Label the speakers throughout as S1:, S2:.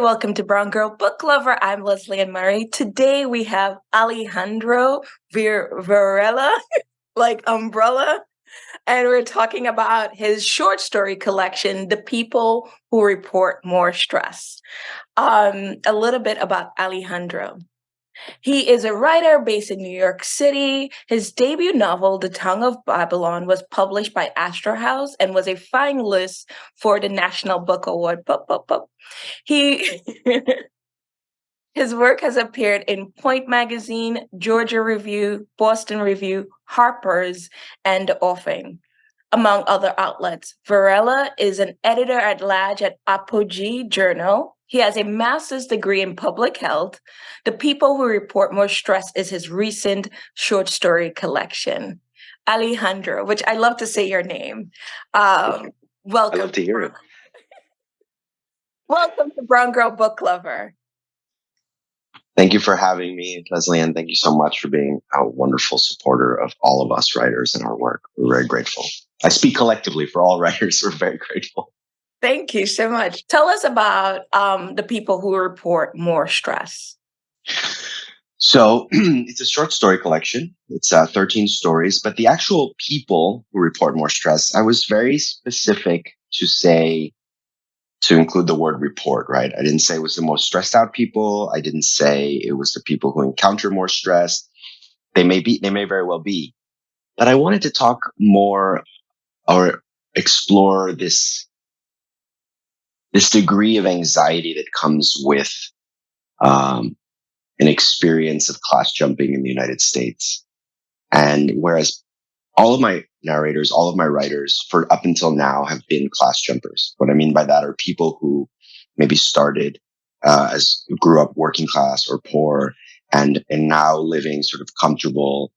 S1: welcome to Brown Girl Book Lover. I'm Leslie Ann Murray. Today we have Alejandro Varela, like umbrella, and we're talking about his short story collection, The People Who Report More Stress. A little bit about Alejandro. He is a writer based in New York City. His debut novel, The Tongue of Babylon, was published by Astor House and was a finalist for the National Book Award. He His work has appeared in Point Magazine, Georgia Review, Boston Review, Harper's, and Offing, among other outlets. Varela is an editor-at-large at Apogee Journal. He has a master's degree in public health. The People Who Report More Stress is his recent short story collection. Alejandro, which I love to say your name. Welcome.
S2: I love to hear it.
S1: Welcome to Brown Girl Book Lover.
S2: Thank you for having me, Leslie, and thank you so much for being a wonderful supporter of all of us writers and our work. We're very grateful. I speak collectively for all writers. We're very grateful.
S1: Thank you so much. Tell us about the People Who Report More Stress.
S2: So it's a short story collection. It's 13 stories, but the actual people who report more stress, I was very specific to include the word report, right? I didn't say it was the most stressed out people. I didn't say it was the people who encounter more stress. They may very well be. But I wanted to talk more or explore this degree of anxiety that comes with an experience of class jumping in the United States. And whereas all of my narrators, all of my writers for up until now have been class jumpers. What I mean by that are people who maybe started grew up working class or poor and now living sort of comfortable,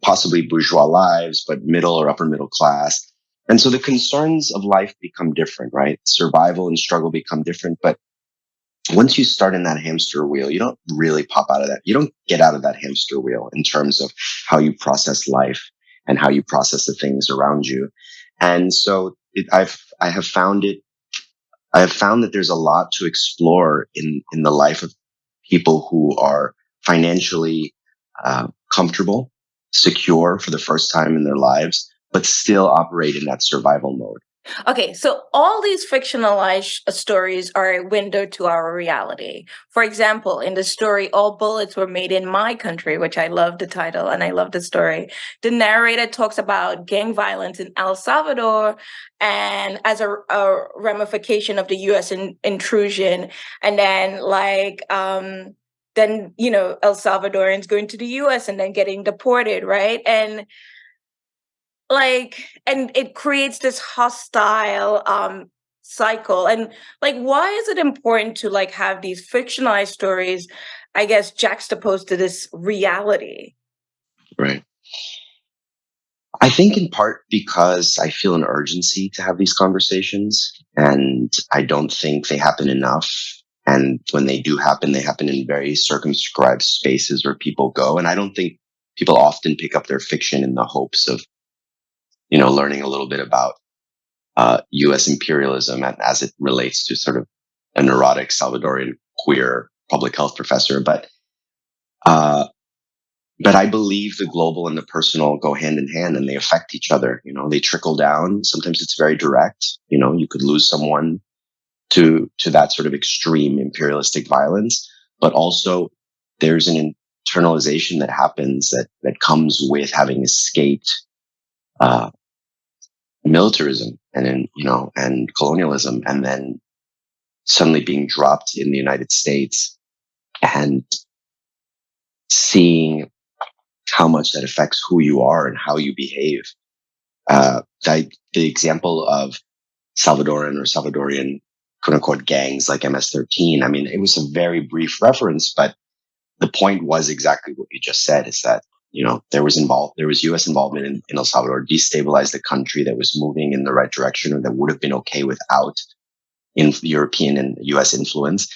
S2: possibly bourgeois lives, but middle or upper middle class. And so the concerns of life become different, right? Survival and struggle become different. But once you start in that hamster wheel, you don't really pop out of that. You don't get out of that hamster wheel in terms of how you process life and how you process the things around you. And so I have found that there's a lot to explore in the life of people who are financially comfortable, secure for the first time in their lives, but still operate in that survival mode.
S1: Okay, so all these fictionalized stories are a window to our reality. For example, in the story All Bullets Were Made in My Country, which I love the title and I love the story, the narrator talks about gang violence in El Salvador and as a ramification of the U.S. intrusion. And then El Salvadorians going to the U.S. and then getting deported, right? And it creates this hostile cycle. And why is it important to have these fictionalized stories, I guess, juxtaposed to this reality?
S2: Right. I think in part because I feel an urgency to have these conversations, and I don't think they happen enough. And when they do happen, they happen in very circumscribed spaces where people go. And I don't think people often pick up their fiction in the hopes of learning a little bit about U.S. imperialism as it relates to sort of a neurotic Salvadorian queer public health professor. But I believe the global and the personal go hand in hand, and they affect each other. They trickle down. Sometimes it's very direct. You could lose someone to that sort of extreme imperialistic violence, but also there's an internalization that happens that comes with having escaped militarism and colonialism, and then suddenly being dropped in the United States and seeing how much that affects who you are and how you behave. The example of Salvadorian quote unquote gangs like MS-13. I mean, it was a very brief reference, but the point was exactly what you just said, is that there was U.S. involvement in El Salvador, destabilized the country that was moving in the right direction, or that would have been okay without European and U.S. influence.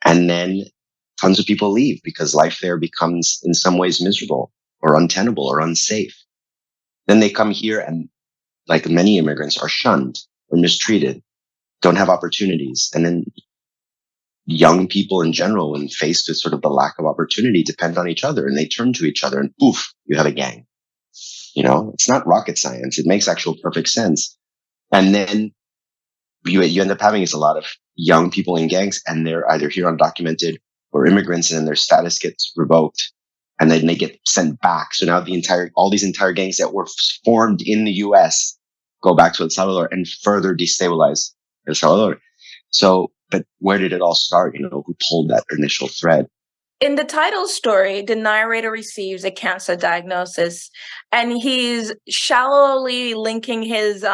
S2: And then tons of people leave because life there becomes in some ways miserable or untenable or unsafe. Then they come here and, like many immigrants, are shunned or mistreated. don't have opportunities. And then young people in general, when faced with sort of the lack of opportunity, depend on each other and they turn to each other and poof, you have a gang. It's not rocket science. It makes actual perfect sense. And then you end up having is a lot of young people in gangs, and they're either here undocumented or immigrants, and then their status gets revoked, and then they get sent back. So now all these entire gangs that were formed in the U.S. go back to El Salvador and further destabilize El Salvador. So, but where did it all start? Who pulled that initial thread?
S1: In the title story, the narrator receives a cancer diagnosis, and he's shallowly linking his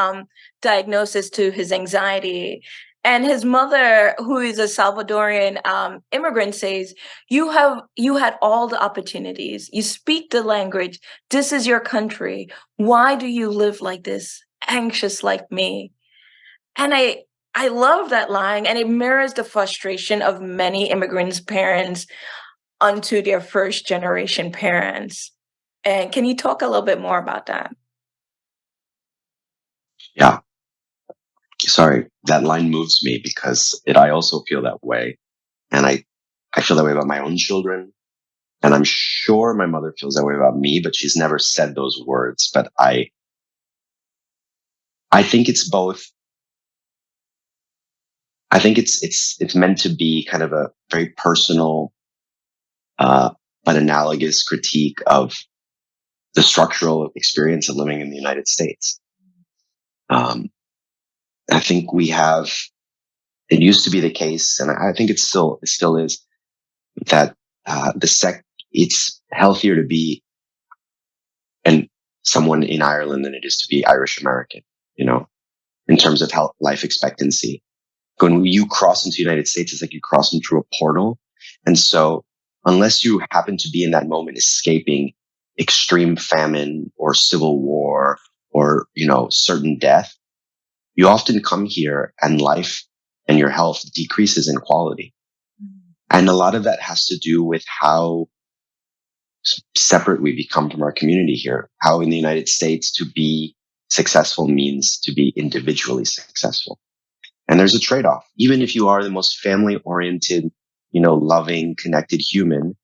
S1: diagnosis to his anxiety. And his mother, who is a Salvadorian immigrant, says, "You had all the opportunities. You speak the language. This is your country. Why do you live like this, anxious like me?" And I love that line, and it mirrors the frustration of many immigrants' parents onto their first generation parents. And can you talk a little bit more about that?
S2: Yeah. Sorry, that line moves me because I also feel that way. And I feel that way about my own children. And I'm sure my mother feels that way about me, but she's never said those words. But I think it's both. I think it's meant to be kind of a very personal, but analogous critique of the structural experience of living in the United States. I think it used to be the case, and I think it still is, that it's healthier to be someone in Ireland than it is to be Irish American, in terms of health, life expectancy. When you cross into the United States, it's like you cross into a portal. And so unless you happen to be in that moment escaping extreme famine or civil war or, certain death, you often come here and life and your health decreases in quality. And a lot of that has to do with how separate we become from our community here. How in the United States to be successful means to be individually successful. And there's a trade-off. Even if you are the most family-oriented, loving, connected human,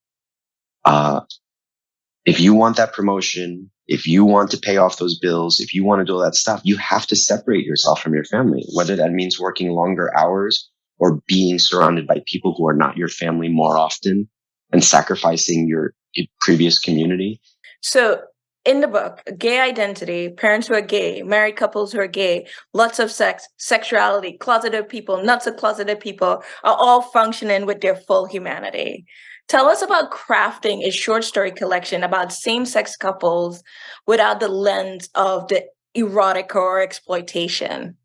S2: if you want that promotion, if you want to pay off those bills, if you want to do all that stuff, you have to separate yourself from your family, whether that means working longer hours or being surrounded by people who are not your family more often and sacrificing your previous community.
S1: So in the book, gay identity, parents who are gay, married couples who are gay, lots of sex, sexuality, closeted people, not so closeted people are all functioning with their full humanity. Tell us about crafting a short story collection about same-sex couples without the lens of the erotic or exploitation.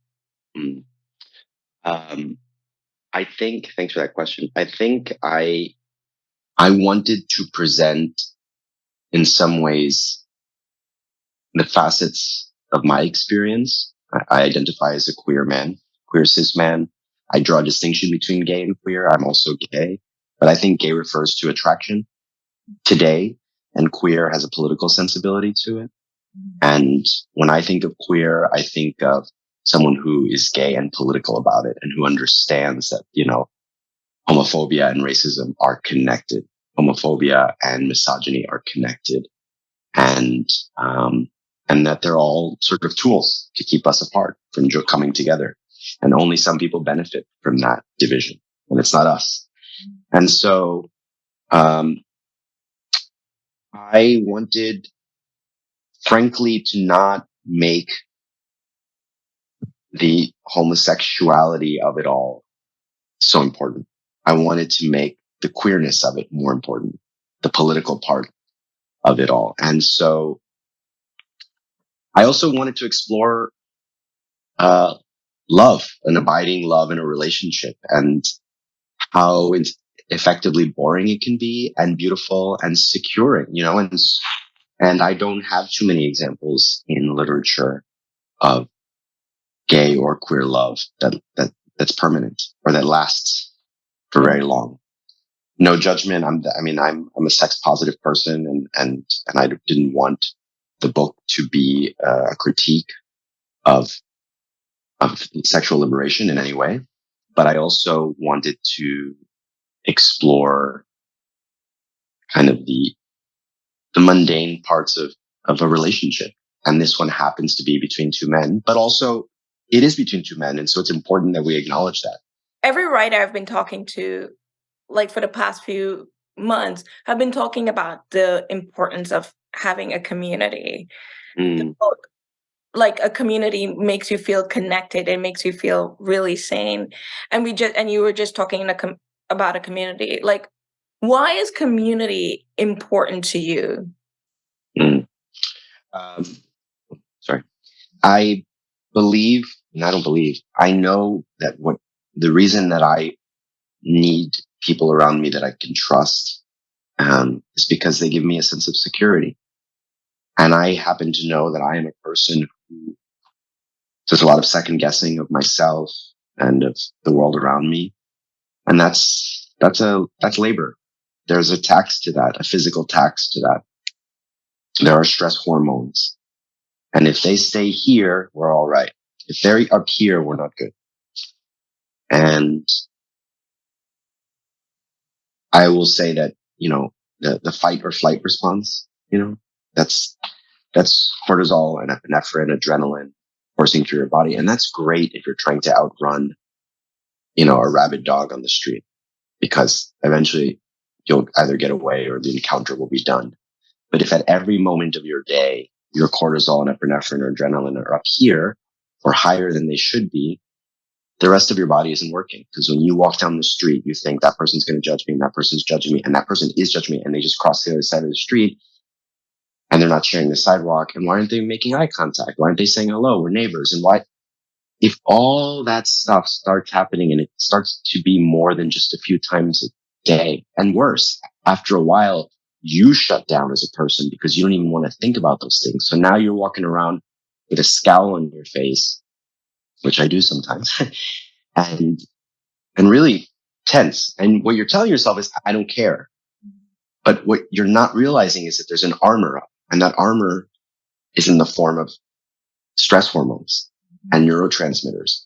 S2: Mm. Thanks for that question. I think I wanted to present in some ways the facets of my experience. I identify as a queer cis man. I draw a distinction between gay and queer. I'm also gay, but I think gay refers to attraction today, and queer has a political sensibility to it. And when I think of queer, I think of someone who is gay and political about it and who understands that, homophobia and racism are connected. Homophobia and misogyny are connected. And that they're all sort of tools to keep us apart from coming together. And only some people benefit from that division, and it's not us. And so, I wanted, frankly, to not make the homosexuality of it all so important. I wanted to make the queerness of it more important, the political part of it all. And so I also wanted to explore love, an abiding love in a relationship, and how effectively boring it can be, and beautiful and securing, and I don't have too many examples in literature of gay or queer love that's permanent or that lasts for very long. No judgment. I'm a sex positive person, and I didn't want the book to be a critique of of sexual liberation in any way, but I also wanted to explore kind of the mundane parts of a relationship. And this one happens to be between two men, but also it is between two men. And so it's important that we acknowledge that.
S1: Every writer I've been talking to, like for the past few months, have been talking about the importance of having a community. The
S2: Mm,
S1: book, like a community makes you feel connected. It makes you feel really sane. And you were just talking about a community. Like, why is community important to you?
S2: mm. Um, sorry. I believe, and I don't believe, I know that what the reason that I need people around me that I can trust is because they give me a sense of security. And I happen to know that I am a person who does a lot of second guessing of myself and of the world around me. And that's labor. There's a tax to that, a physical tax to that. There are stress hormones. And if they stay here, we're all right. If they're up here, we're not good. And I will say that, the fight or flight response, that's, that's cortisol and epinephrine, adrenaline coursing through your body. And that's great if you're trying to outrun, a rabid dog on the street, because eventually you'll either get away or the encounter will be done. But if at every moment of your day, your cortisol and epinephrine or adrenaline are up here or higher than they should be, the rest of your body isn't working. Because when you walk down the street, you think that person's going to judge me and that person's judging me and that person is judging me, and they just cross the other side of the street and they're not sharing the sidewalk. And why aren't they making eye contact? Why aren't they saying hello? We're neighbors. And why, if all that stuff starts happening and it starts to be more than just a few times a day, and worse, after a while, you shut down as a person because you don't even want to think about those things. So now you're walking around with a scowl on your face, which I do sometimes, and really tense. And what you're telling yourself is, I don't care. But what you're not realizing is that there's an armor up, and that armor is in the form of stress hormones and neurotransmitters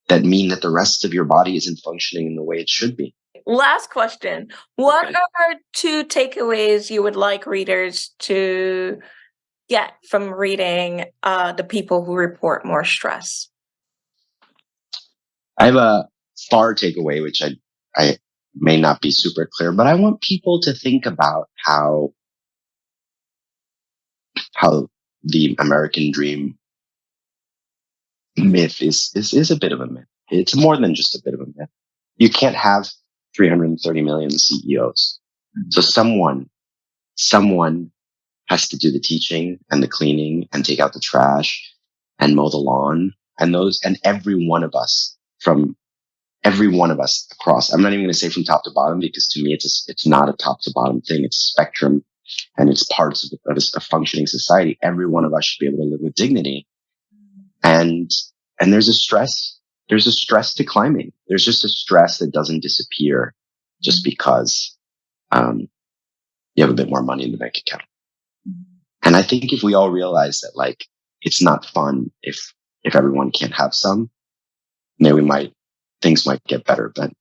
S2: that mean that the rest of your body isn't functioning in the way it should be.
S1: Last question. What
S2: Okay.
S1: are two takeaways you would like readers to get from reading The People Who Report More Stress?
S2: I have a far takeaway, which I may not be super clear, but I want people to think about how the American dream myth is a bit of a myth. It's more than just a bit of a myth. You can't have 330 million CEOs. So someone has to do the teaching and the cleaning and take out the trash and mow the lawn, and every one of us across. I'm not even going to say from top to bottom, because to me it's not a top to bottom thing. It's a spectrum, and it's parts of a functioning society. Every one of us should be able to live with dignity. And there's a stress. There's a stress to climbing. There's just a stress that doesn't disappear just because you have a bit more money in the bank account. And I think if we all realize that, like, it's not fun if everyone can't have some, maybe things might get better. But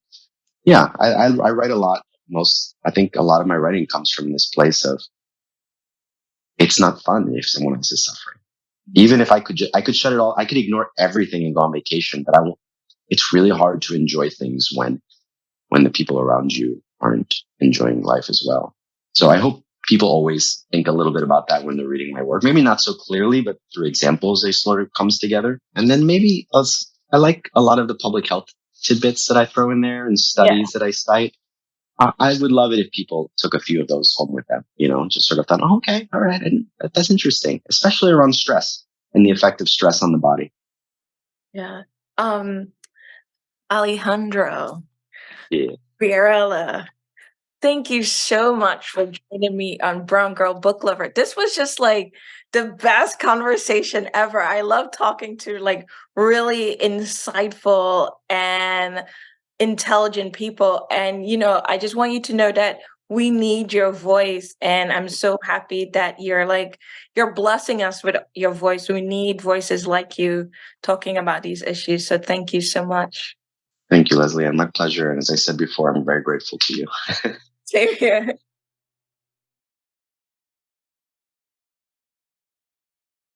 S2: yeah, I write a lot. I think a lot of my writing comes from this place of, it's not fun if someone else is suffering. Even if I could shut it all, I could ignore everything and go on vacation, but I won't. It's really hard to enjoy things when the people around you aren't enjoying life as well. So I hope people always think a little bit about that when they're reading my work. Maybe not so clearly, but through examples, they sort of comes together. And then maybe I like a lot of the public health tidbits that I throw in there and studies that I cite. I would love it if people took a few of those home with them, just sort of thought, oh, okay, all right. And that's interesting, especially around stress and the effect of stress on the body.
S1: Yeah. Alejandro
S2: Yeah.
S1: Varela, thank you so much for joining me on Brown Girl Book Lover. This was just like the best conversation ever. I love talking to like really insightful and intelligent people. And, I just want you to know that we need your voice, and I'm so happy that you're blessing us with your voice. We need voices like you talking about these issues. So thank you so much.
S2: Thank you, Leslie, and my pleasure. And as I said before, I'm very grateful to you.
S1: Same here.